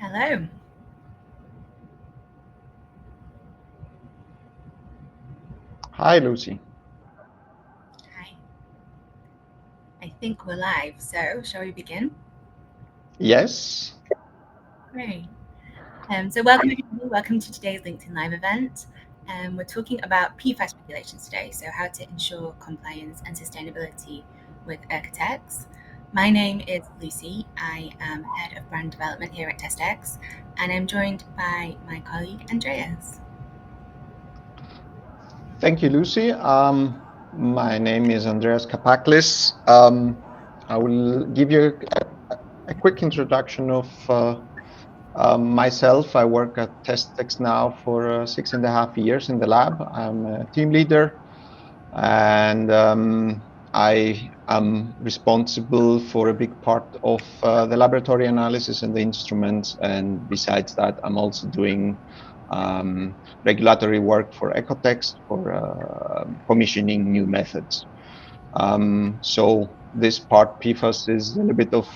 Hello. Hi, Lucy. Hi. I think we're live, so shall we begin? Yes. Great. So welcome everybody. Welcome to today's LinkedIn Live event. We're talking about PFAS regulations today, so how to ensure compliance and sustainability with OEKO-TEX. My name is Lucy. I am Head of Brand Development here at TESTEX, and I'm joined by my colleague Andreas. Thank you, Lucy. My name is Andreas Kapaklis. I will give you a quick introduction of myself. I work at TESTEX now for 6.5 years in the lab. I'm a team leader, and I am responsible for a big part of the laboratory analysis and the instruments. And besides that, I'm also doing regulatory work for OEKO-TEX for commissioning new methods. So this part, PFAS, is a little bit of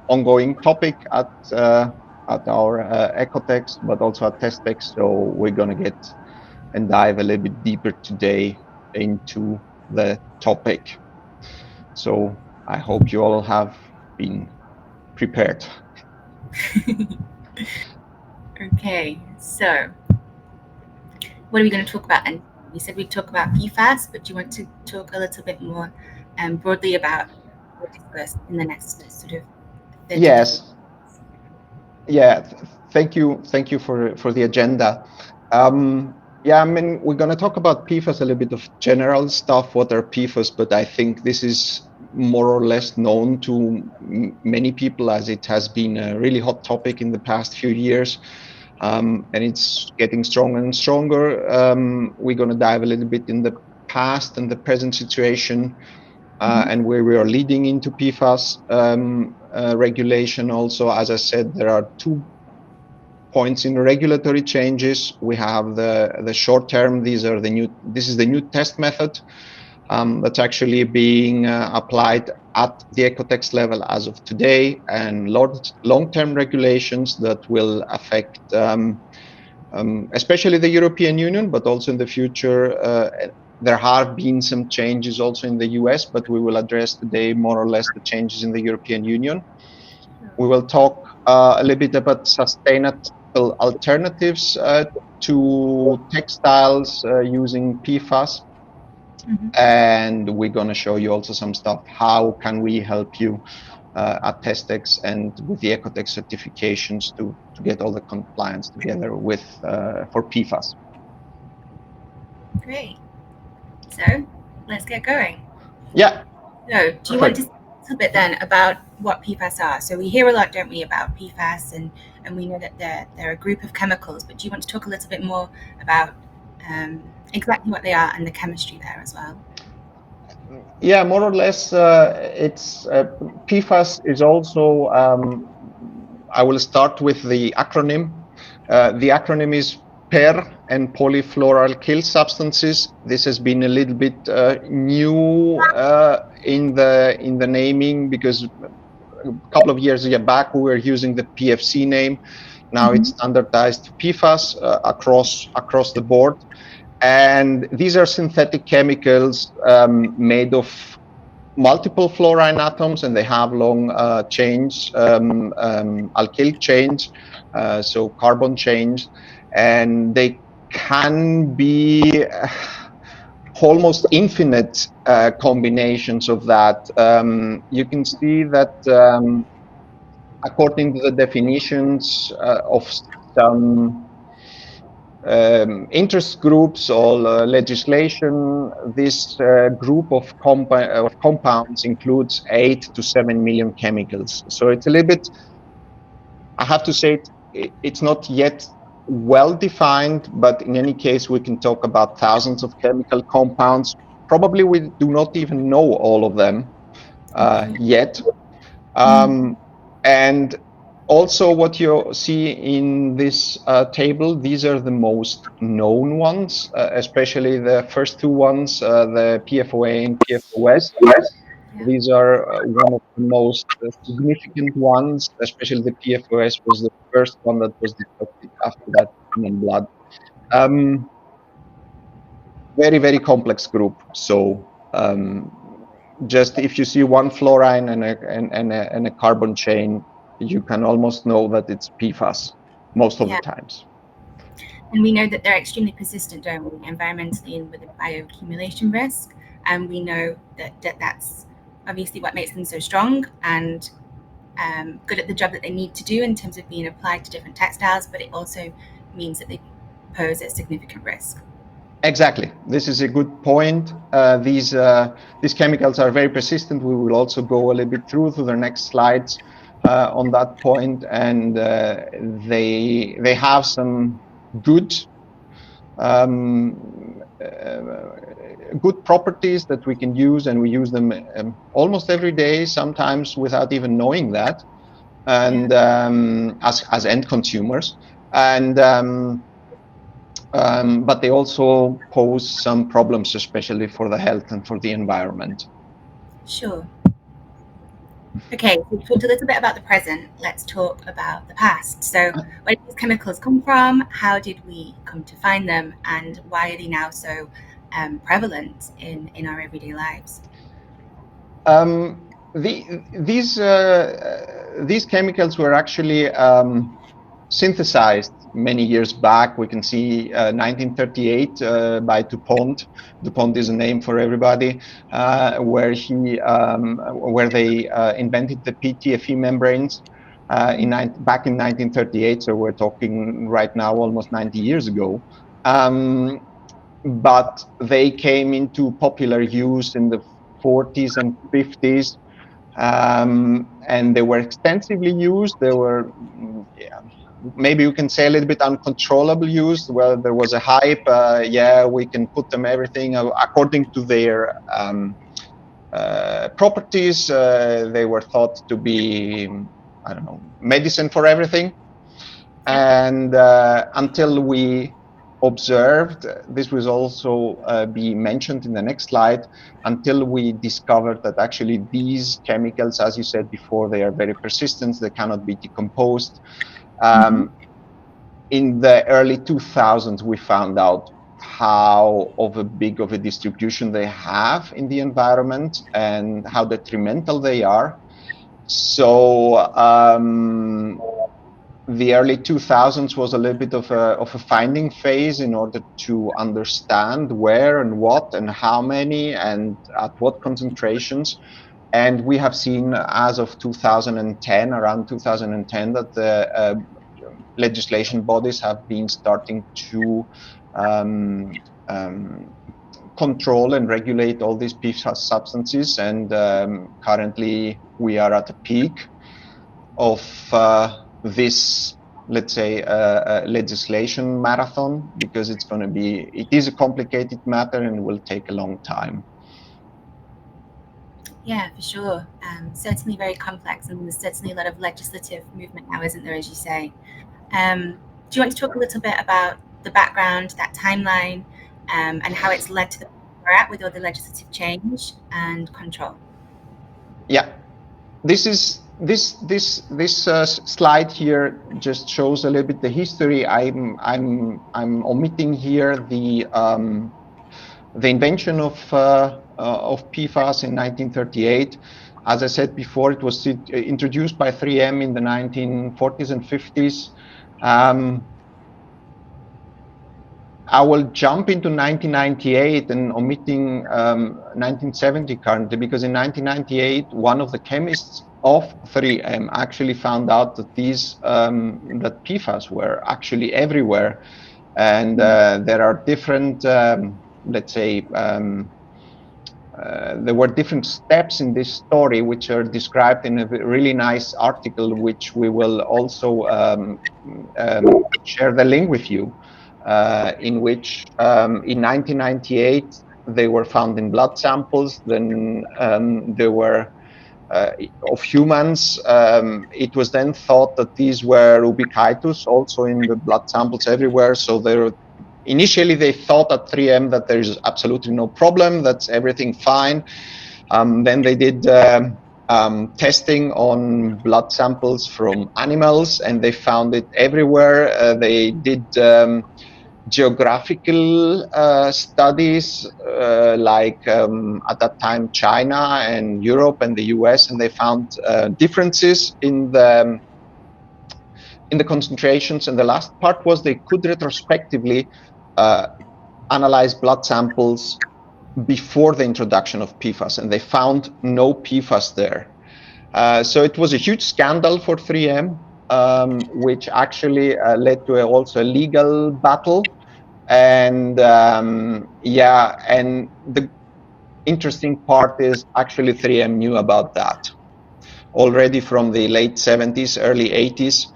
ongoing topic at our OEKO-TEX, but also at TESTEX. So we're going to get and dive a little bit deeper today into the topic. So I hope you all have been prepared. Okay, so what are we going to talk about? And we said we'd talk about PFAS, but do you want to talk a little bit more broadly about what we discussed in the next sort of 30 to 40 Yes. Yeah. Thank you. Thank you for the agenda. Yeah, I mean, we're going to talk about PFAS, a little bit of general stuff. What are PFAS? But I think this is more or less known to many people, as it has been a really hot topic in the past few years. And it's getting stronger and stronger. We're going to dive a little bit in the past and the present situation, and where we are leading into PFAS regulation. Also, as I said, there are 2 points in regulatory changes. We have the short term. This is the new test method that's actually being applied at the OEKO-TEX level as of today, and long-term regulations that will affect especially the European Union, but also in the future. There have been some changes also in the US, but we will address today more or less the changes in the European Union. We will talk a little bit about sustainable alternatives to textiles using PFAS. And we're going to show you also some stuff. How can we help you at TESTEX and with the OEKO-TEX certifications to get all the compliance together with for PFAS? Great. So let's get going. Yeah. So do you want to say a little bit then about what PFAS are? So we hear a lot, don't we, about PFAS, and we know that they're a group of chemicals, but do you want to talk a little bit more about exactly what they are and the chemistry there as well? Yeah, more or less, it's PFAS is also. I will start with the acronym. The acronym is per and polyfluoroalkyl substances. This has been a little bit new in the naming, because a couple of years back we were using the PFC name. Now it's standardized to PFAS across the board. And these are synthetic chemicals made of multiple fluorine atoms, and they have long chains, alkyl chains, so carbon chains, and they can be almost infinite combinations of that. You can see that according to the definitions of some interest groups or legislation, this group of compounds includes 8 to 7 million chemicals. So it's a little bit, I have to say, it's not yet well defined, but in any case, we can talk about thousands of chemical compounds. Probably we do not even know all of them yet. And also, what you see in this table, these are the most known ones, especially the first 2 ones, the PFOA and PFOS. Yeah. These are one of the most significant ones, especially the PFOS was the first one that was detected after that in human blood. Um, very, very complex group. So just if you see one fluorine and a carbon chain, you can almost know that it's PFAS most of the Yeah. times. And we know that they're extremely persistent, don't we, environmentally and with the bioaccumulation risk. And we know that's obviously what makes them so strong and good at the job that they need to do in terms of being applied to different textiles, but it also means that they pose a significant risk. Exactly. This is a good point. These chemicals are very persistent. We will also go a little bit through to the next slides on that point, and they have some good good properties that we can use, and we use them almost every day, sometimes without even knowing that, Yeah, and as end consumers, and but they also pose some problems, especially for the health and for the environment. sure. Okay, we've talked a little bit about the present. Let's talk about the past. So, where did these chemicals come from? How did we come to find them? And why are they now so prevalent in our everyday lives? These chemicals were actually synthesized many years back. We can see 1938 by DuPont. DuPont is a name for everybody, where they invented the PTFE membranes back in 1938. So we're talking right now almost 90 years ago. But they came into popular use in the 40s and 50s, and they were extensively used. They were, yeah, maybe you can say a little bit uncontrollable use, where there was a hype. Yeah, we can put them everything according to their properties. They were thought to be, I don't know, medicine for everything. Yep. And until we observed, this will also be mentioned in the next slide, until we discovered that actually these chemicals, as you said before, they are very persistent, they cannot be decomposed. Mm-hmm. In the early 2000s, we found out how of a big of a distribution they have in the environment and how detrimental they are. So the early 2000s was a little bit of a finding phase in order to understand where and what and how many and at what concentrations. And we have seen as of 2010, around 2010, that the legislation bodies have been starting to um, um, control and regulate all these PFAS substances. And currently we are at a peak of this, let's say, legislation marathon, because it is a complicated matter and will take a long time. Yeah, for sure. Certainly very complex, and there's certainly a lot of legislative movement now, isn't there, as you say? Do you want to talk a little bit about the background, that timeline, and how it's led to the point we're at with all the legislative change and control? Yeah, this slide here just shows a little bit the history. I'm omitting here the invention of PFAS in 1938. As I said before, it was introduced by 3M in the 1940s and 50s. I will jump into 1998 and omitting 1970 currently, because in 1998, one of the chemists of 3M actually found out that that PFAS were actually everywhere, and there are different, let's say, there were different steps in this story which are described in a really nice article, which we will also share the link with you, in which in 1998 they were found in blood samples. Then there were of humans. It was then thought that these were ubiquitus, also in the blood samples everywhere. So initially they thought at 3M that there is absolutely no problem, that's everything fine. Then they did testing on blood samples from animals, and they found it everywhere. They did geographical studies, like at that time China and Europe and the US, and they found differences in the concentrations. And the last part was they could retrospectively analyze blood samples before the introduction of PFAS, and they found no PFAS there. So it was a huge scandal for 3M, which actually led to also a legal battle. And yeah, and the interesting part is actually 3M knew about that already from the late 70s, early 80s,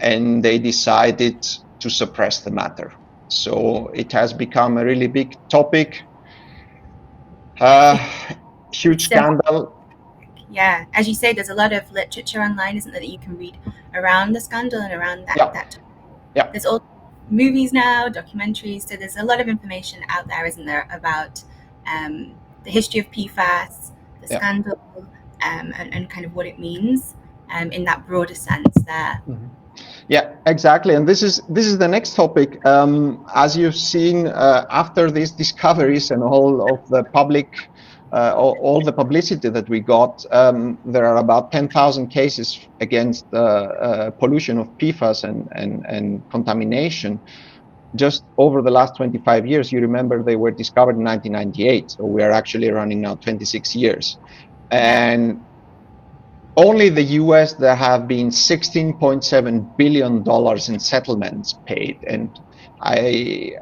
and they decided to suppress the matter. So it has become a really big topic, huge scandal. Yeah, as you say, there's a lot of literature online, isn't there, that you can read around the scandal and around that. Yeah. That Yeah. There's all movies now, documentaries. So there's a lot of information out there, isn't there, about the history of PFAS, the scandal, and kind of what it means in that broader sense there. Mm-hmm. Yeah, exactly. And this is the next topic. As you've seen, after these discoveries and all of the public, all the publicity that we got, there are about 10,000 cases against pollution of PFAS and contamination. Just over the last 25 years, you remember they were discovered in 1998. So we are actually running now 26 years. And only the US, there have been $16.7 billion in settlements paid. And I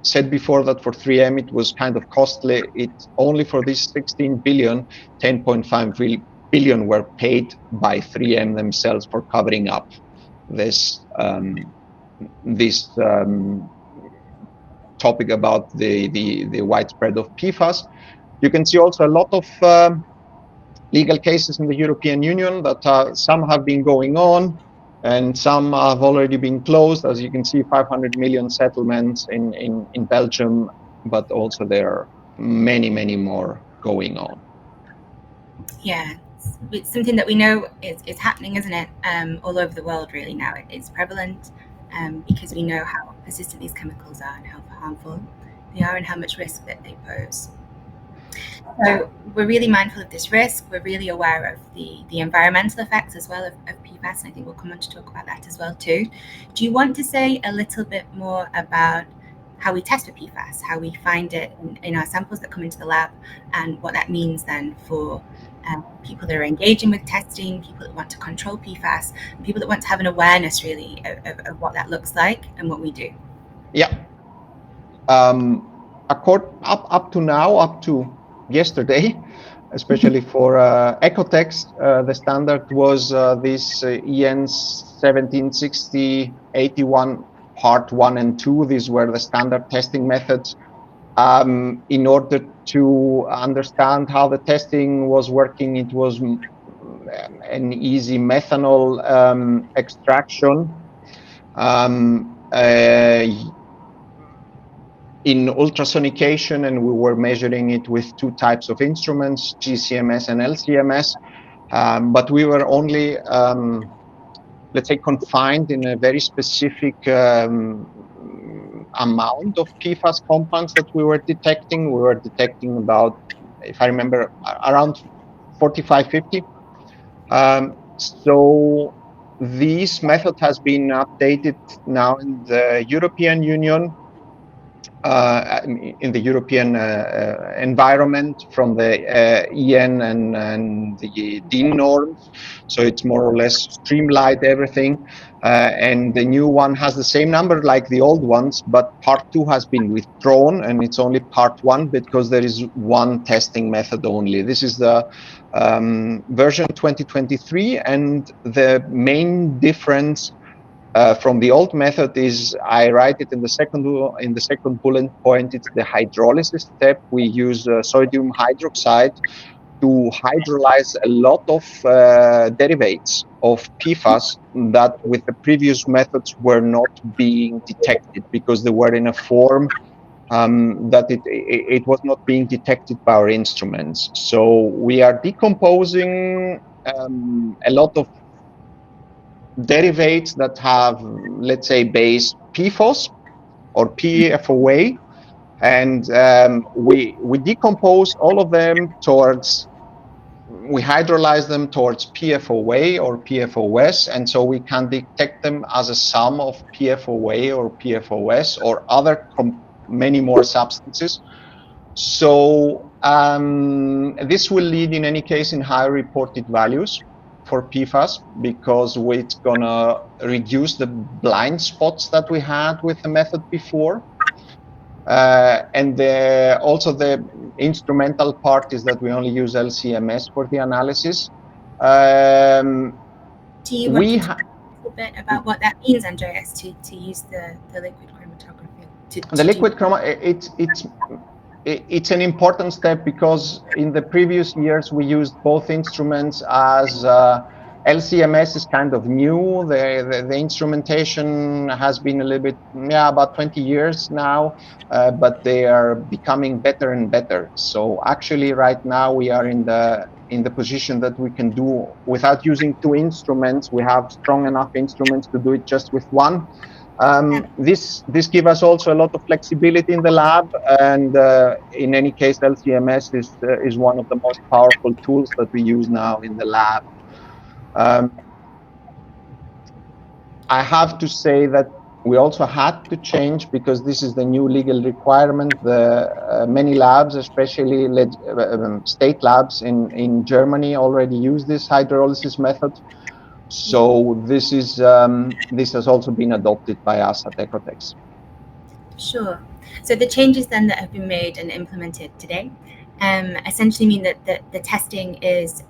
said before that for 3M, it was kind of costly. It's only for this 16 billion, 10.5 billion were paid by 3M themselves for covering up this topic about the widespread of PFAS. You can see also a lot of legal cases in the European Union that some have been going on and some have already been closed. As you can see, 500 million settlements in Belgium, but also there are many, many more going on. Yeah, it's something that we know is happening, isn't it? All over the world, really, now. It's prevalent because we know how persistent these chemicals are and how harmful they are and how much risk that they pose. So we're really mindful of this risk. We're really aware of the environmental effects as well of PFAS, and I think we'll come on to talk about that as well too. Do you want to say a little bit more about how we test for PFAS, how we find it in our samples that come into the lab, and what that means then for people that are engaging with testing, people that want to control PFAS, and people that want to have an awareness really of what that looks like and what we do? Yeah. Up to now, up to yesterday, especially for OEKO-TEX, the standard was this EN 1760-81 part 1 and 2. These were the standard testing methods. In order to understand how the testing was working, it was an easy methanol extraction. In ultrasonication, and we were measuring it with two types of instruments, GCMS and LCMS, but we were only, let's say, confined in a very specific amount of PFAS compounds that we were detecting. We were detecting about, if I remember, around 45, 50. So this method has been updated now in the European Union, in the European environment, from the EN and the DIN norms. So it's more or less streamlined everything. And the new one has the same number like the old ones, but part 2 has been withdrawn, and it's only part 1 because there is one testing method only. This is the version 2023, and the main difference from the old method is, I write it in the second bullet point, it's the hydrolysis step. We use sodium hydroxide to hydrolyze a lot of derivatives of PFAS that with the previous methods were not being detected because they were in a form that it was not being detected by our instruments. So we are decomposing a lot of derivatives that have, let's say, base PFOS or PFOA, and we decompose all of them towards, we hydrolyze them towards PFOA or PFOS, and so we can detect them as a sum of PFOA or PFOS or other many more substances. So this will lead in any case in higher reported values for PFAS, because it's gonna reduce the blind spots that we had with the method before. And also the instrumental part is that we only use LCMS for the analysis. Do you want to talk a little bit about what that means, Andreas, to use the liquid chromatography? The liquid it's an important step, because in the previous years we used both instruments as LCMS is kind of new. The instrumentation has been a little bit, about 20 years now, but they are becoming better and better. So actually right now we are in the position that we can do without using two instruments. We have strong enough instruments to do it just with one. This gives us also a lot of flexibility in the lab, and in any case, LCMS is one of the most powerful tools that we use now in the lab. I have to say that we also had to change, because this is the new legal requirement. The many labs, especially state labs in Germany, already use this hydrolysis method. So this has also been adopted by us at OEKO-TEX. Sure. So the changes then that have been made and implemented today essentially mean that the testing is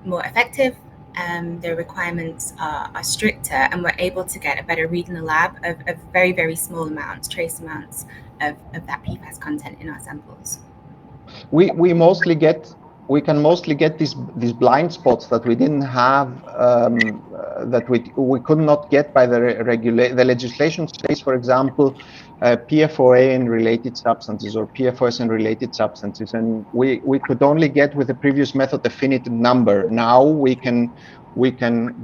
more effective, the requirements are stricter, and we're able to get a better read in the lab of very, very small amounts, trace amounts of that PFAS content in our samples. We can mostly get these blind spots that we didn't have, that we could not get by the legislation says, for example, PFOA and related substances, or PFOS and related substances, and we could only get with the previous method a finite number. Now we can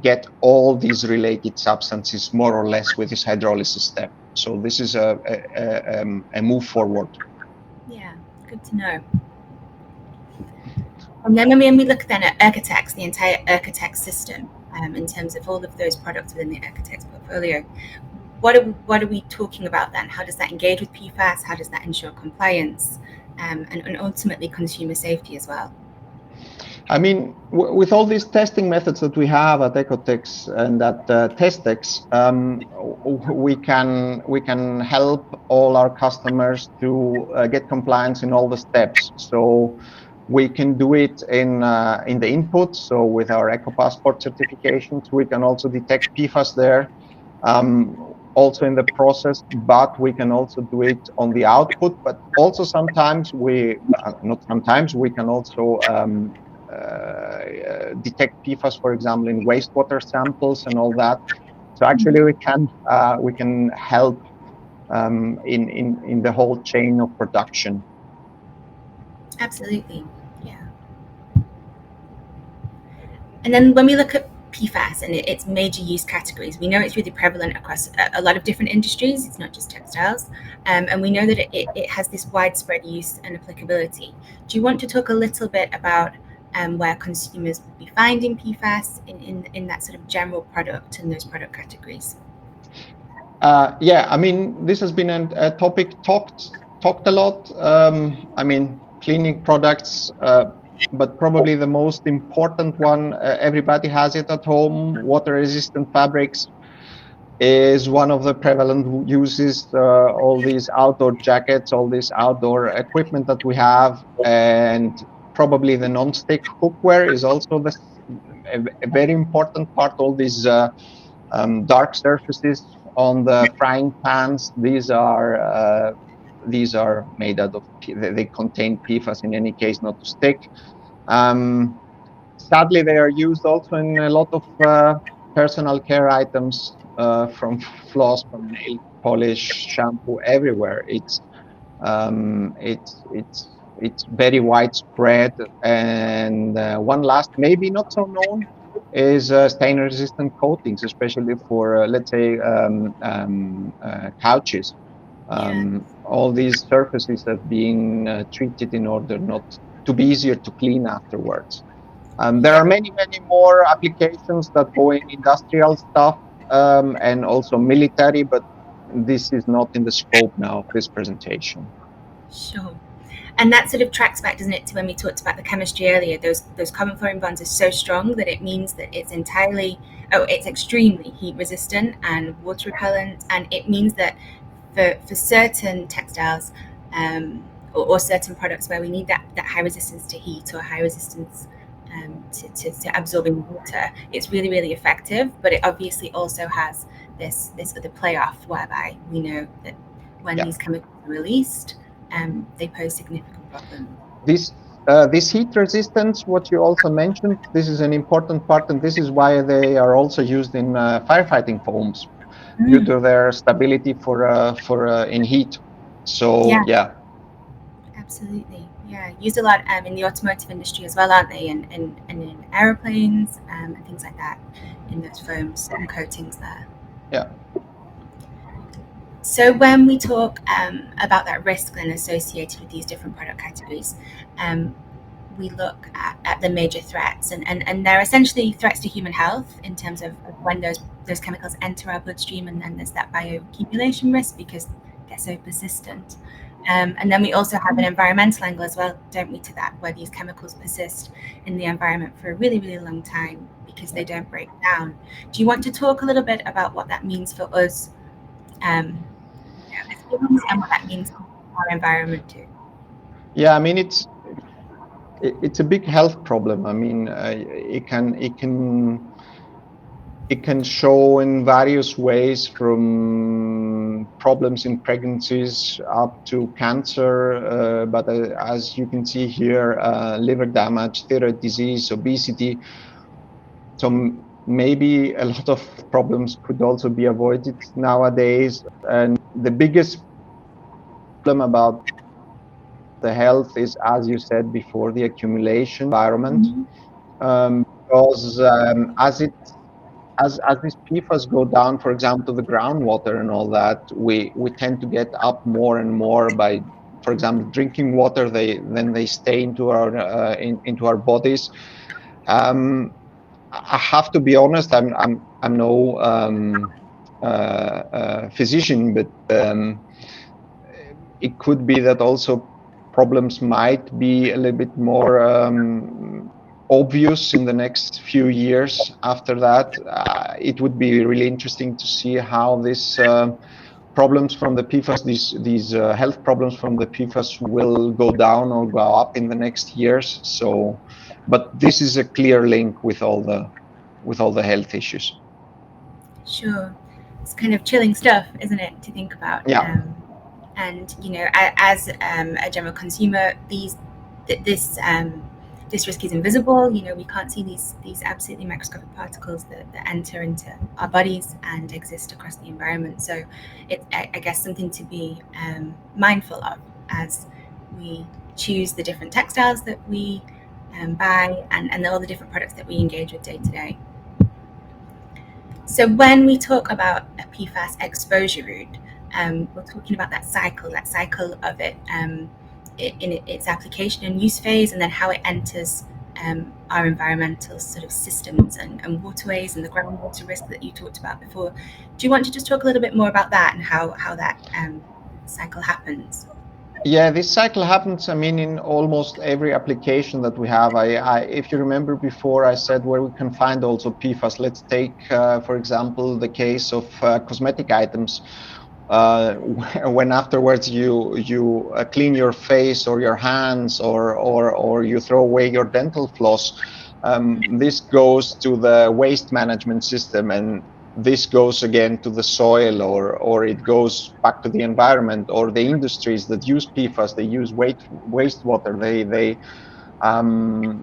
get all these related substances more or less with this hydrolysis step. So this is a move forward. Yeah, good to know. And then when we look then at OEKO-TEX, the entire OEKO-TEX system, in terms of all of those products within the OEKO-TEX portfolio, what are we talking about then? How does that engage with PFAS? How does that ensure compliance, and ultimately consumer safety as well? I mean, with all these testing methods that we have at OEKO-TEX and at TESTEX, we can help all our customers to get compliance in all the steps. So we can do it in the input. So with our EcoPassport certifications, we can also detect PFAS there. Also in the process, but we can also do it on the output. But also sometimes we can also detect PFAS, for example, in wastewater samples and all that. So actually, we can help in the whole chain of production. Absolutely, yeah. And then when we look at PFAS and its major use categories, we know it's really prevalent across a lot of different industries. It's not just textiles, and we know that it has this widespread use and applicability. Do you want to talk a little bit about where consumers will be finding PFAS in that sort of general product and those product categories? Yeah, I mean, this has been a topic talked a lot. I mean, cleaning products, but probably the most important one, everybody has it at home. Water-resistant fabrics is one of the prevalent uses. All these outdoor jackets, all this outdoor equipment that we have, and probably the non-stick cookware is also a very important part. All these dark surfaces on the frying pans, these are made out of, they contain PFAS in any case, not to stick. Sadly, they are used also in a lot of personal care items, from floss, from nail polish, shampoo, everywhere. Um, it's it's it's very widespread. And one last, maybe not so known, is stain-resistant coatings, especially for let's say couches. Yeah. All these surfaces have been treated in order not to be easier to clean afterwards. There Yeah. are many more applications that go in industrial stuff and also military, but this is not in the scope now of this presentation. Sure. And that sort of tracks back, doesn't it, to when we talked about the chemistry earlier? Those carbon fluorine bonds are so strong that it means that it's extremely heat resistant and water repellent, and it means that for certain textiles, or certain products where we need that high resistance to heat or high resistance to absorbing water, it's really effective. But it obviously also has this other playoff whereby we know that when Yeah. these chemicals are released, they pose significant problems. This heat resistance, what you also mentioned, this is an important part, and this is why they are also used in firefighting foams due Mm, to their stability for in heat. So yeah, yeah, absolutely. Yeah, used a lot in the automotive industry as well, aren't they? And in aeroplanes and things like that, in those foams and coatings there. yeah, So when we talk about that risk then associated with these different product categories, um, we look at the major threats, and they're essentially threats to human health in terms of when those chemicals enter our bloodstream, and then there's that bioaccumulation risk because they're so persistent. And then we also have an environmental angle as well, don't we, to that, where these chemicals persist in the environment for a really long time because yeah. they don't break down. Do you want to talk a little bit about what that means for us, um, as humans, and what that means for our environment too? Yeah, I mean it's a big health problem. I mean, it can show in various ways, from problems in pregnancies up to cancer. But as you can see here, liver damage, thyroid disease, obesity. So maybe a lot of problems could also be avoided nowadays. And the biggest problem about the health is, as you said before, the accumulation environment. Mm-hmm. Because as these PFAS go down, for example, the groundwater and all that, we tend to get up more and more by, for example, drinking water. They stay into into our bodies. Um, I have to be honest. I'm no physician, but it could be that also problems might be a little bit more obvious in the next few years. After that, it would be really interesting to see how this problems from the PFAS, these health problems from the PFAS, will go down or go up in the next years. So, but this is a clear link with all the health issues. Sure. It's kind of chilling stuff, isn't it, to think about? Yeah. And as a general consumer, this risk is invisible. We can't see these absolutely microscopic particles that enter into our bodies and exist across the environment. So it's, I guess, something to be mindful of as we choose the different textiles that we buy, and all the different products that we engage with day to day. So when we talk about a PFAS exposure route, we're talking about that cycle of it, in its application and use phase, and then how it enters our environmental sort of systems and waterways and the groundwater risk that you talked about before. Do you want to just talk a little bit more about that and how that cycle happens? Yeah, this cycle happens, I mean, in almost every application that we have. If you remember before, I said where we can find also PFAS. Let's take, for example, the case of cosmetic items. When afterwards you clean your face or your hands, or you throw away your dental floss, this goes to the waste management system, and this goes again to the soil, or it goes back to the environment, or the industries that use PFAS. They use wastewater.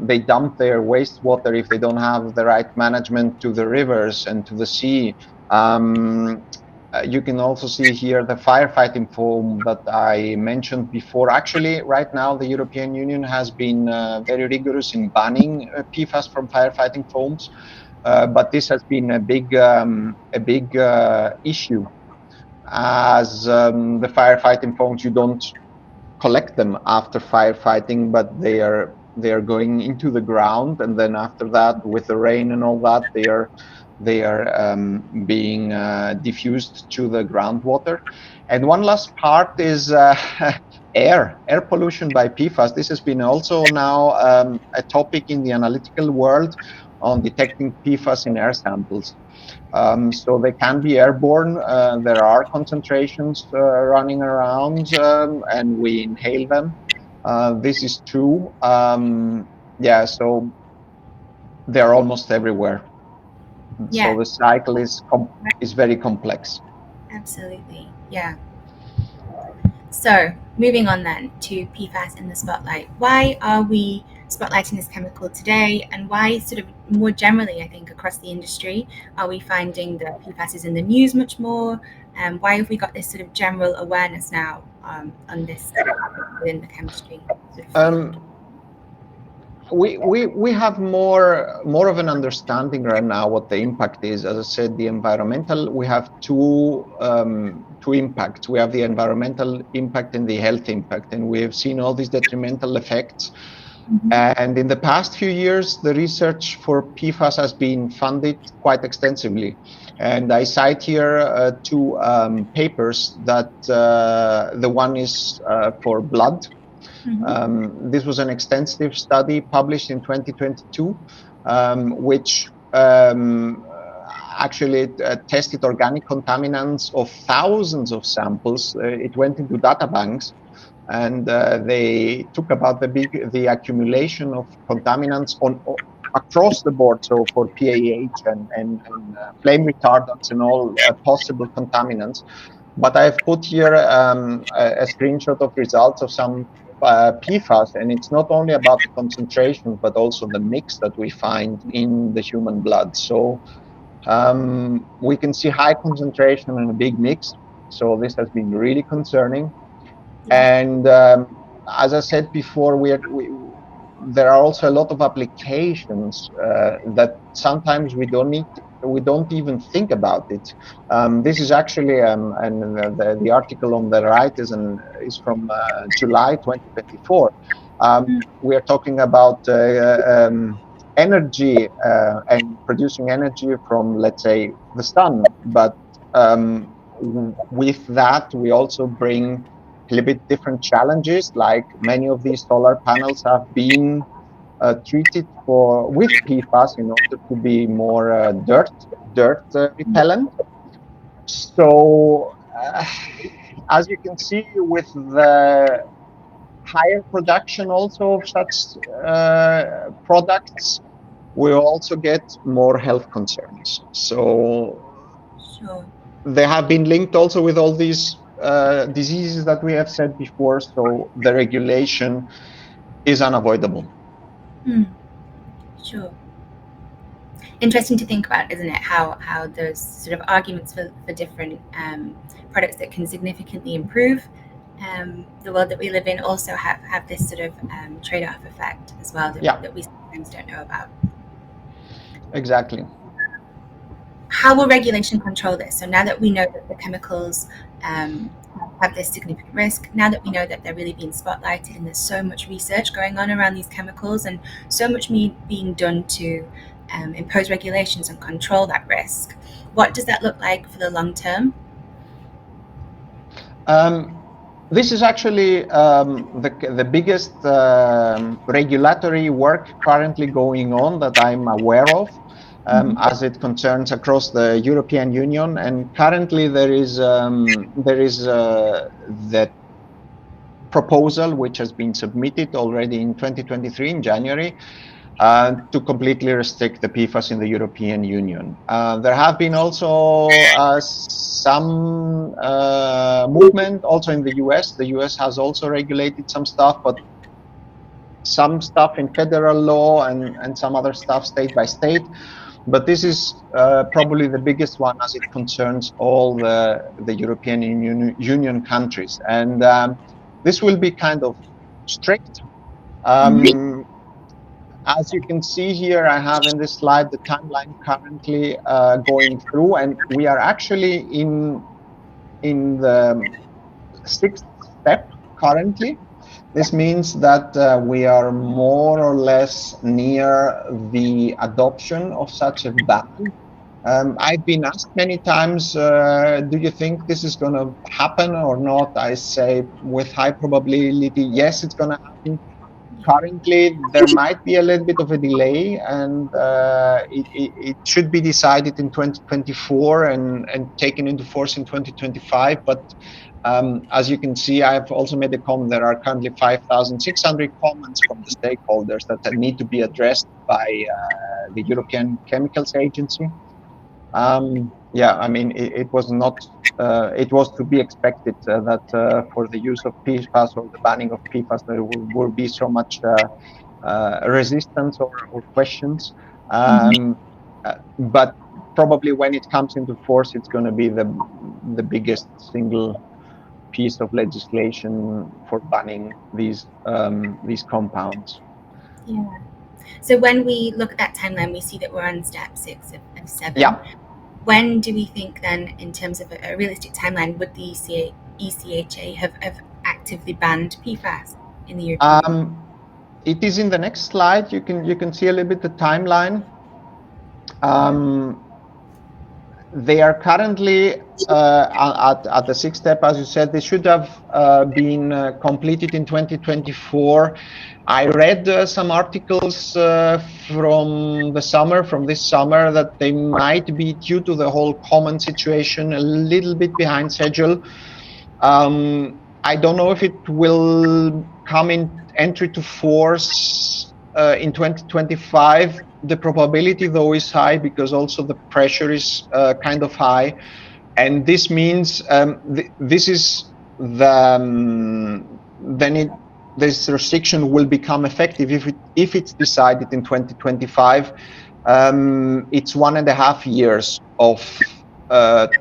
They dump their wastewater, if they don't have the right management, to the rivers and to the sea. Um, You can also see here the firefighting foam that I mentioned before. Actually, right now, the European Union has been very rigorous in banning PFAS from firefighting foams. But this has been a big issue, as the firefighting foams, you don't collect them after firefighting, but they are going into the ground, and then after that, with the rain and all that, they are being diffused to the groundwater. And one last part is air pollution by PFAS. This has been also now a topic in the analytical world on detecting PFAS in air samples. So they can be airborne. There are concentrations running around, and we inhale them. This is true. Yeah, so they're almost everywhere. Yeah, So the cycle is very complex. absolutely. Yeah. So, moving on then to PFAS in the spotlight. Why are we spotlighting this chemical today, and why, sort of more generally, I think, across the industry, are we finding that PFAS is in the news much more? Why have we got this sort of general awareness now on this within the chemistry sort of field? Um, we have more of an understanding right now what the impact is. As I said, the environmental, we have two impacts. We have the environmental impact and the health impact, and we have seen all these detrimental effects. And in the past few years, the research for PFAS has been funded quite extensively. And I cite here two papers that the one is for blood. This was an extensive study published in 2022, which actually tested organic contaminants of thousands of samples. It went into data banks, and they took about the accumulation of contaminants across the board, so for PAH and flame retardants and all possible contaminants. But I've put here a screenshot of results of some PFAS, and it's not only about the concentration, but also the mix that we find in the human blood. So we can see high concentration and a big mix. So this has been really concerning. Yeah. And as I said before, there are also a lot of applications that sometimes we don't even think about it. This is actually, and the article on the right is from July 2024. We are talking about energy and producing energy from, let's say, the sun, but with that we also bring a little bit different challenges. Like many of these solar panels have been treated with PFAS in order to be more dirt repellent. So as you can see, with the higher production also of such products, we also get more health concerns. So Sure. they have been linked also with all these diseases that we have said before. So the regulation is unavoidable. Sure. Interesting to think about, isn't it? How those sort of arguments for different products that can significantly improve the world that we live in also have this sort of trade-off effect as well that we sometimes don't know about. Exactly. How will regulation control this? So now that we know that the chemicals have this significant risk, now that we know that they're really being spotlighted, and there's so much research going on around these chemicals and so much being done to impose regulations and control that risk, what does that look like for the long term? This is actually the biggest regulatory work currently going on that I'm aware of, as it concerns across the European Union. And currently there is the proposal which has been submitted already in 2023 in January, to completely restrict the PFAS in the European Union. There have been also some movement also in the US. The US has also regulated some stuff, but some stuff in federal law and some other stuff state by state. But this is probably the biggest one as it concerns all the European Union countries. And this will be kind of strict. As you can see here, I have in this slide the timeline currently going through, and we are actually in the sixth step currently. This means that we are more or less near the adoption of such a ban. I've been asked many times, do you think this is going to happen or not? I say with high probability, yes, it's going to happen. Currently, there might be a little bit of a delay, and it should be decided in 2024 and taken into force in 2025. But as you can see, I've also made a comment. There are currently 5,600 comments from the stakeholders that need to be addressed by the European Chemicals Agency. Yeah, I mean, it was not. It was to be expected that for the use of PFAS or the banning of PFAS, there will be so much resistance or questions. But probably when it comes into force, it's going to be the biggest single piece of legislation for banning these compounds. Yeah. So when we look at that timeline, we see that we're on step 6 of 7. Yeah. When do we think then, in terms of a realistic timeline, would the ECHA have actively banned PFAS in the European Union? It is in the next slide. You can see a little bit the timeline. They are currently at the sixth step, as you said. They should have been completed in 2024. I read some articles from this summer, that they might be, due to the whole common situation, a little bit behind schedule. I don't know if it will come in entry to force in 2025. The probability, though, is high, because also the pressure is kind of high, and this means this is this restriction will become effective if it's decided in 2025. It's 1.5 years of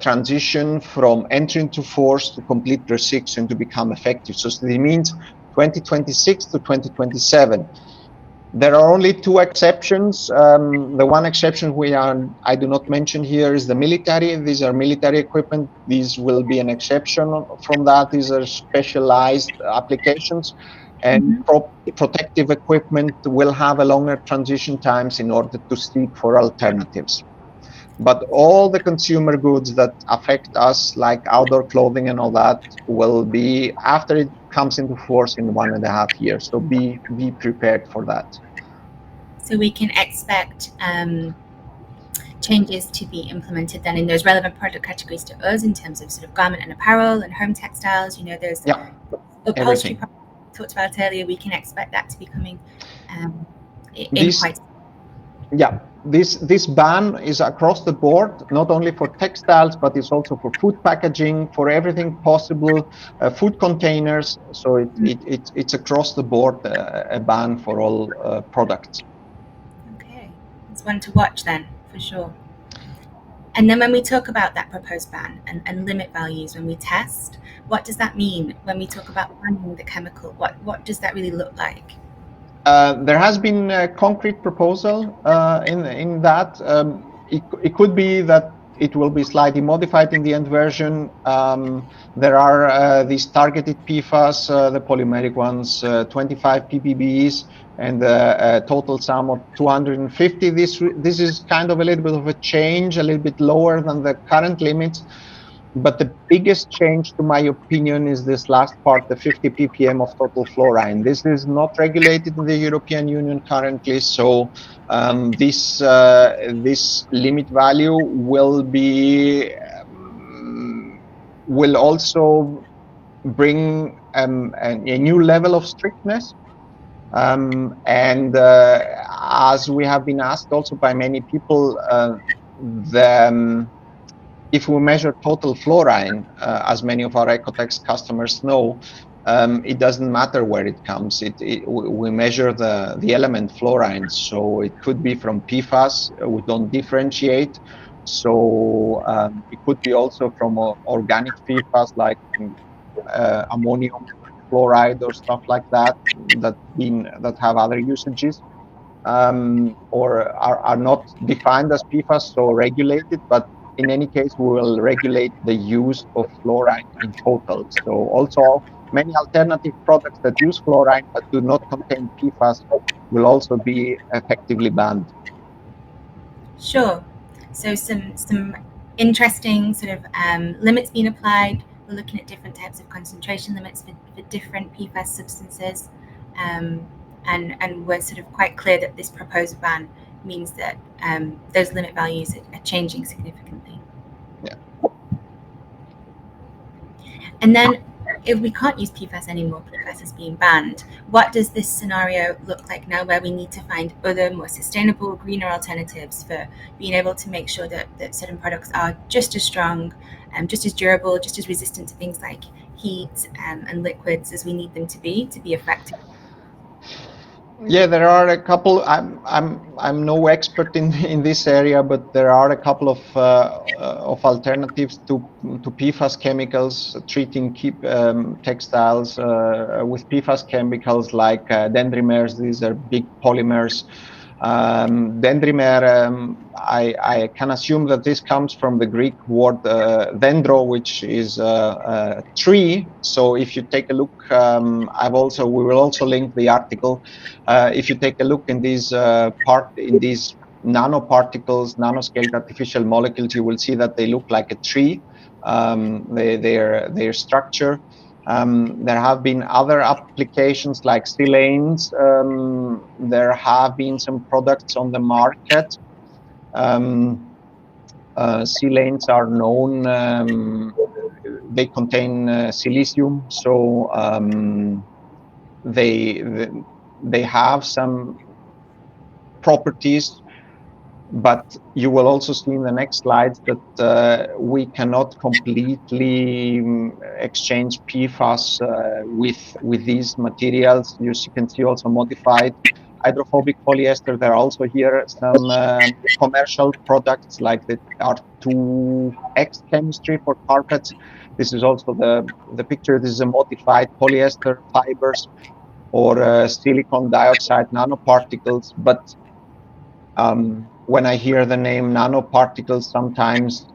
transition from entry into force to complete restriction to become effective. So it means 2026 to 2027. There are only 2 exceptions. The one exception I do not mention here is the military. These are military equipment. These will be an exception from that. These are specialized applications, and protective equipment will have a longer transition times in order to seek for alternatives. But all the consumer goods that affect us, like outdoor clothing and all that, will be after it comes into force in 1.5 years. So be prepared for that. So we can expect changes to be implemented then in those relevant product categories to us, in terms of sort of garment and apparel and home textiles. You know, there's upholstery talked about earlier. We can expect that to be coming in quite. Yeah, this ban is across the board, not only for textiles, but it's also for food packaging, for everything possible, food containers. So it's across the board, a ban for all products. Okay, it's one to watch then, for sure. And then when we talk about that proposed ban and limit values when we test, what does that mean? When we talk about banning the chemical, what does that really look like? There has been a concrete proposal in that. It could be that it will be slightly modified in the end version. There are these targeted PFAS, the polymeric ones, 25 ppbs, and a total sum of 250. This is kind of a little bit of a change, a little bit lower than the current limits. But the biggest change, to my opinion, is this last part, the 50 ppm of total fluorine. This is not regulated in the European Union currently, so this limit value will also bring a new level of strictness. And as we have been asked also by many people, if we measure total fluorine, as many of our OEKO-TEX customers know, it doesn't matter where it comes. We measure the element fluorine, so it could be from PFAS. We don't differentiate. So it could be also from organic PFAS like ammonium fluoride or stuff like that that have other usages, or are not defined as PFAS, so regulated. But in any case, we will regulate the use of fluorine in total. So also many alternative products that use fluorine but do not contain PFAS will also be effectively banned. Sure. So some interesting sort of limits being applied. We're looking at different types of concentration limits for different PFAS substances, and we're sort of quite clear that this proposed ban means that those limit values are changing significantly. Yeah. And then if we can't use PFAS anymore, PFAS is being banned, what does this scenario look like now where we need to find other, more sustainable, greener alternatives for being able to make sure that certain products are just as strong, just as durable, just as resistant to things like heat and liquids as we need them to be effective? Yeah, there are a couple. I'm no expert in this area, but there are a couple of alternatives to PFAS chemicals treating textiles with PFAS chemicals like dendrimers. These are big polymers. Dendrimer, I can assume that this comes from the Greek word dendro, which is a tree. So if you take a look, we will also link the article. If you take a look in these nanoparticles, nanoscaled artificial molecules, you will see that they look like a tree. Their structure. There have been other applications like silanes. There have been some products on the market. Silanes are known. They contain silicium, so they have some properties, but you will also see in the next slides that we cannot completely exchange PFAS with these materials. You can see also modified hydrophobic polyester. There are also here some commercial products like the R2X chemistry for carpets. This is also the picture. This is a modified polyester fibers or silicon dioxide nanoparticles. But when I hear the name nanoparticles, sometimes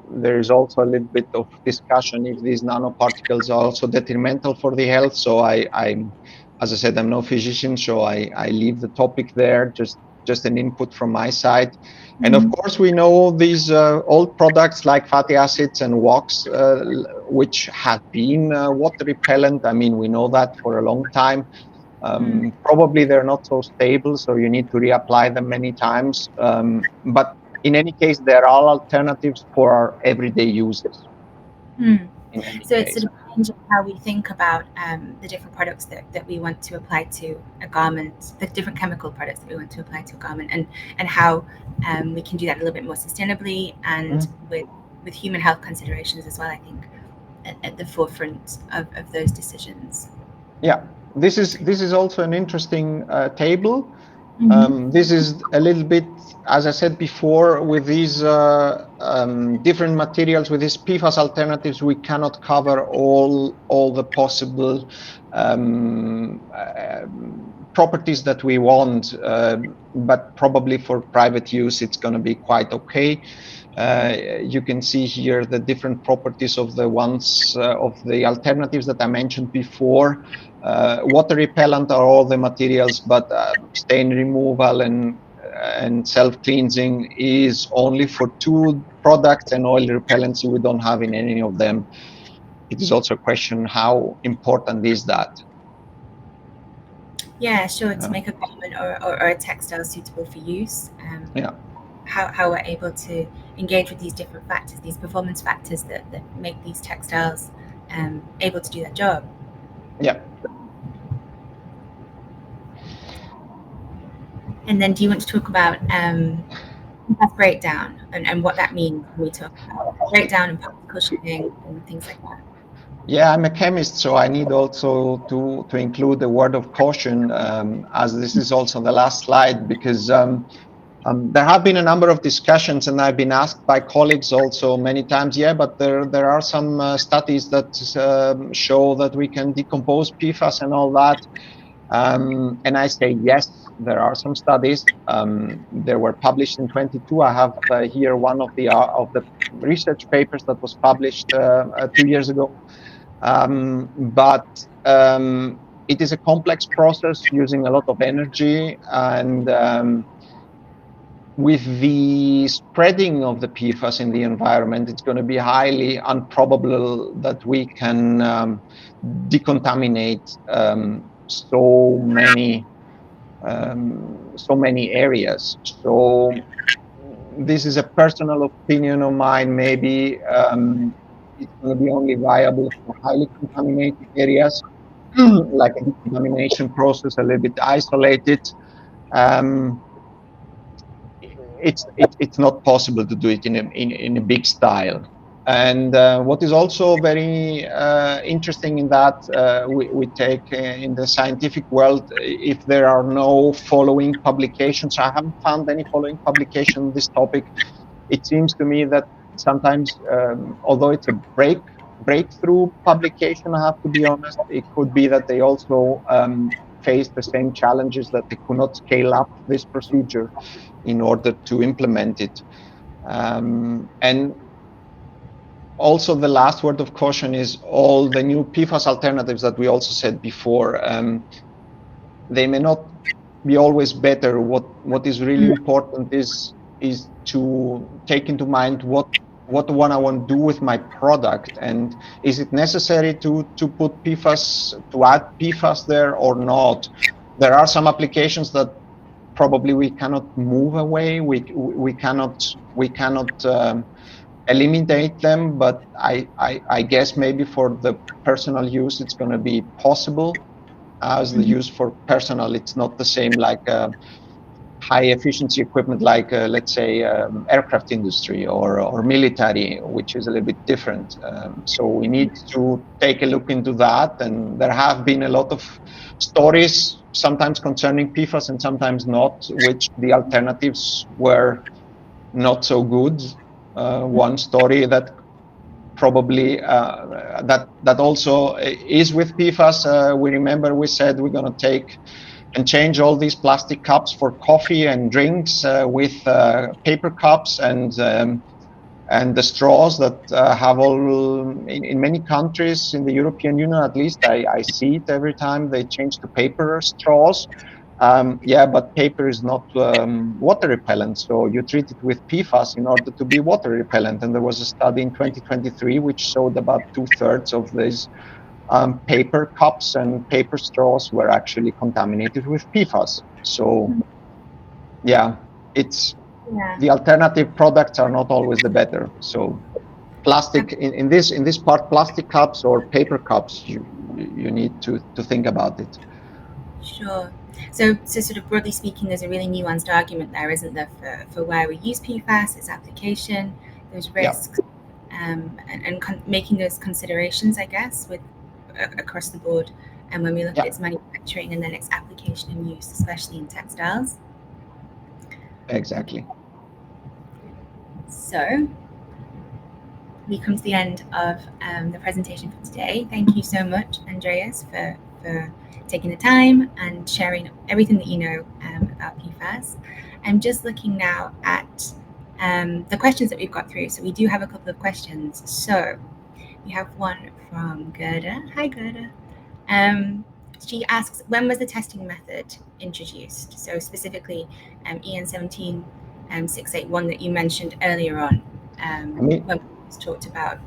there is also a little bit of discussion if these nanoparticles are also detrimental for the health. So as I said, I'm no physician, so I leave the topic there. Just an input from my side. Mm-hmm. And of course, we know these old products like fatty acids and wax, which have been water repellent. I mean, we know that for a long time. Probably they're not so stable, so you need to reapply them many times. But in any case, there are alternatives for our everyday uses. So it's sort of changing how we think about the different products that we want to apply to a garment, the different chemical products that we want to apply to a garment, and how we can do that a little bit more sustainably and with human health considerations as well, I think, at the forefront of those decisions. Yeah, this is also an interesting table. This is a little bit, as I said before, with these different materials, with these PFAS alternatives, we cannot cover all the possible properties that we want, but probably for private use, it's going to be quite okay. You can see here the different properties of the ones of the alternatives that I mentioned before. Water repellent are all the materials, but stain removal and self-cleansing is only for 2 products, and oil repellency we don't have in any of them. It is also a question, how important is that? Yeah, sure, to make a garment or a textile suitable for use. Yeah. How we're able to engage with these different factors, these performance factors that make these textiles able to do their job. Yeah. And then do you want to talk about breakdown and what that means when we talk about breakdown and particle shipping and things like that? Yeah, I'm a chemist, so I need also to include a word of caution, as this is also the last slide, because there have been a number of discussions, and I've been asked by colleagues also many times, yeah, but there are some studies that show that we can decompose PFAS and all that. And I say, yes, there are some studies. They were published in 22. I have here one of the research papers that was published 2 years ago. But it is a complex process using a lot of energy, and with the spreading of the PFAS in the environment, it's going to be highly improbable that we can decontaminate so many areas. So this is a personal opinion of mine. Maybe it's going to be only viable for highly contaminated areas, like a decontamination process, a little bit isolated. Um, it's not possible to do it in a big style. And what is also very interesting in that we take in the scientific world, if there are no following publications, I haven't found any following publication on this topic. It seems to me that sometimes, although it's a breakthrough publication, I have to be honest, it could be that they also face the same challenges, that they could not scale up this procedure in order to implement it. And also the last word of caution is all the new PFAS alternatives that we also said before. They may not be always better. What is really important is to take into mind what I want to do with my product, and is it necessary to put PFAS, to add PFAS there or not. There are some applications that probably we cannot move away. We cannot eliminate them, but I guess maybe for the personal use it's going to be possible. As the use for personal, it's not the same like high efficiency equipment, like let's say aircraft industry or military, which is a little bit different. So we need to take a look into that, and there have been a lot of stories, sometimes concerning PFAS and sometimes not, which the alternatives were not so good. One story that probably that also is with PFAS. We remember we said we're going to take and change all these plastic cups for coffee and drinks with paper cups, and the straws that have all in many countries in the European Union, at least I see it every time they change to paper straws. Yeah, but paper is not water repellent, so you treat it with PFAS in order to be water repellent. And there was a study in 2023 which showed about 2/3 of these paper cups and paper straws were actually contaminated with PFAS. So yeah, it's the alternative products are not always the better. So plastic in this part, plastic cups or paper cups, you need to think about it. Sure. So sort of broadly speaking, there's a really nuanced argument there, isn't there, for where we use PFAS, its application, those risks, and making those considerations, I guess, with across the board, and when we look at its manufacturing and then its application and use, especially in textiles. Exactly. So we come to the end of the presentation for today. Thank you so much, Andreas, for taking the time and sharing everything that you know about PFAS. I'm just looking now at the questions that we've got through. So we do have a couple of questions. So we have one from Gerda. Hi, Gerda. She asks, when was the testing method introduced? So specifically EN 17681 that you mentioned earlier on, when we talked about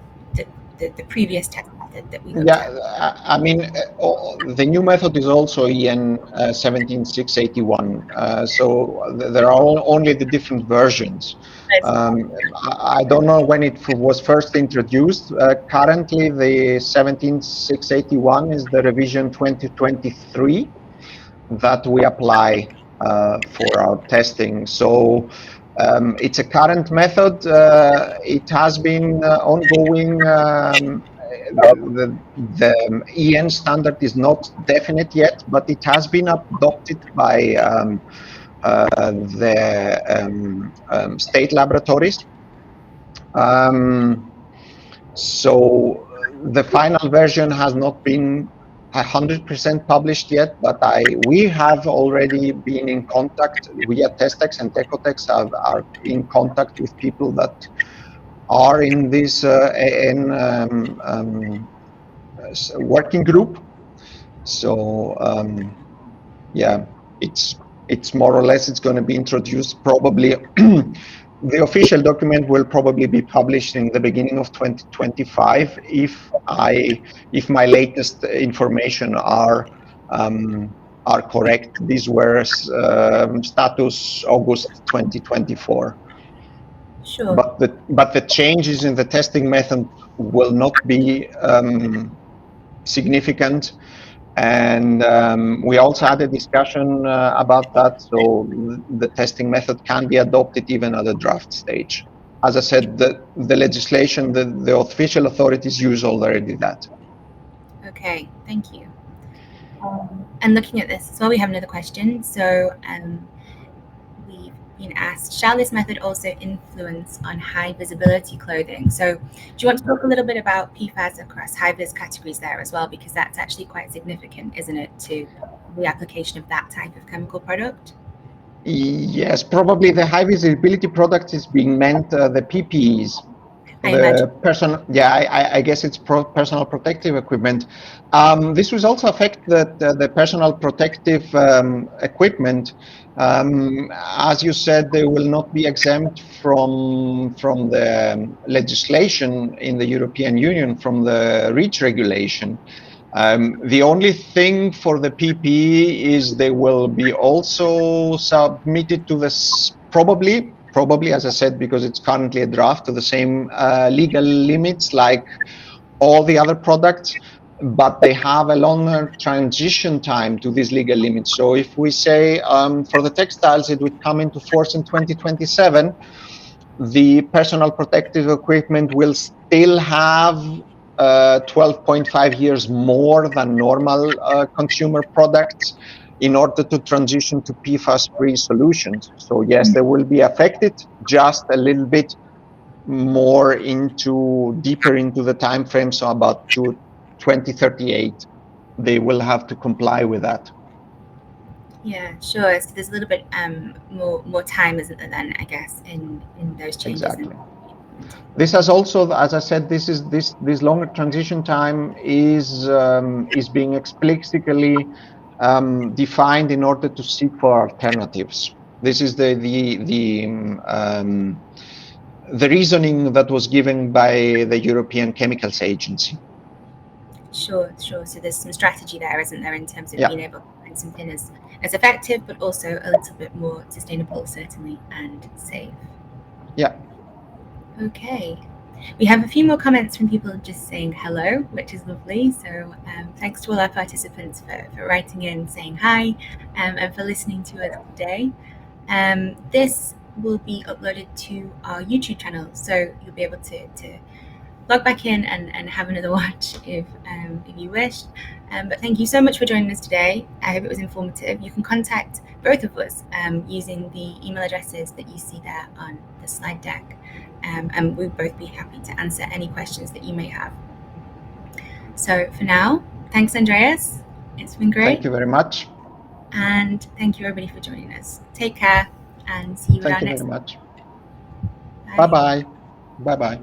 the previous test method that we looked at. I mean, the new method is also EN 17681. So there are only the different versions. I don't know when it was first introduced. Currently, the 17681 is the revision 2023 that we apply for our testing. So it's a current method. It has been ongoing the EN standard is not definite yet, but it has been adopted by the state laboratories. So the final version has not been 100% published yet, but we have already been in contact via TESTEX, and OEKO-TEX are in contact with people that are in this working group. So yeah, it's more or less, it's going to be introduced probably. The official document will probably be published in the beginning of 2025 if my latest information are correct. These were status August 2024. Sure. But the changes in the testing method will not be significant. And we also had a discussion about that. So the testing method can be adopted even at the draft stage. As I said, the legislation, the official authorities use already that. Okay, thank you. And looking at this as well, we have another question. So we've been asked, shall this method also influence on high visibility clothing? So do you want to talk a little bit about PFAS across high vis categories there as well? Because that's actually quite significant, isn't it, to the application of that type of chemical product? Yes, probably the high visibility product is being meant the PPEs. I imagine. I guess it's personal protective equipment. This will also affect the personal protective equipment. As you said, they will not be exempt from the legislation in the European Union, from the REACH regulation. The only thing for the PPE is they will be also submitted to this, probably, as I said, because it's currently a draft, to the same legal limits like all the other products, but they have a longer transition time to these legal limits. So if we say for the textiles, it would come into force in 2027, the personal protective equipment will still have 12.5 years more than normal consumer products in order to transition to PFAS-free solutions. So yes, they will be affected just a little bit more deeper into the time frame, so about 2038, they will have to comply with that. Yeah, sure. So there's a little bit more time, isn't there, then, I guess, in those changes. Exactly. This has also, as I said, this longer transition time is being explicitly defined in order to seek for alternatives. This is the reasoning that was given by the European Chemicals Agency. Sure. So there's some strategy there, isn't there, in terms of being able to find something as effective, but also a little bit more sustainable, certainly, and safe. Yeah. Okay. We have a few more comments from people just saying hello, which is lovely. So thanks to all our participants for writing in, saying hi, and for listening to us today. This will be uploaded to our YouTube channel, so you'll be able to log back in and have another watch if you wish. But thank you so much for joining us today. I hope it was informative. You can contact both of us using the email addresses that you see there on the slide deck. And we'll both be happy to answer any questions that you may have. So for now, thanks, Andreas. It's been great. Thank you very much. And thank you, everybody, for joining us. Take care and see you Thank around you next very much. time. Bye-bye. Bye-bye.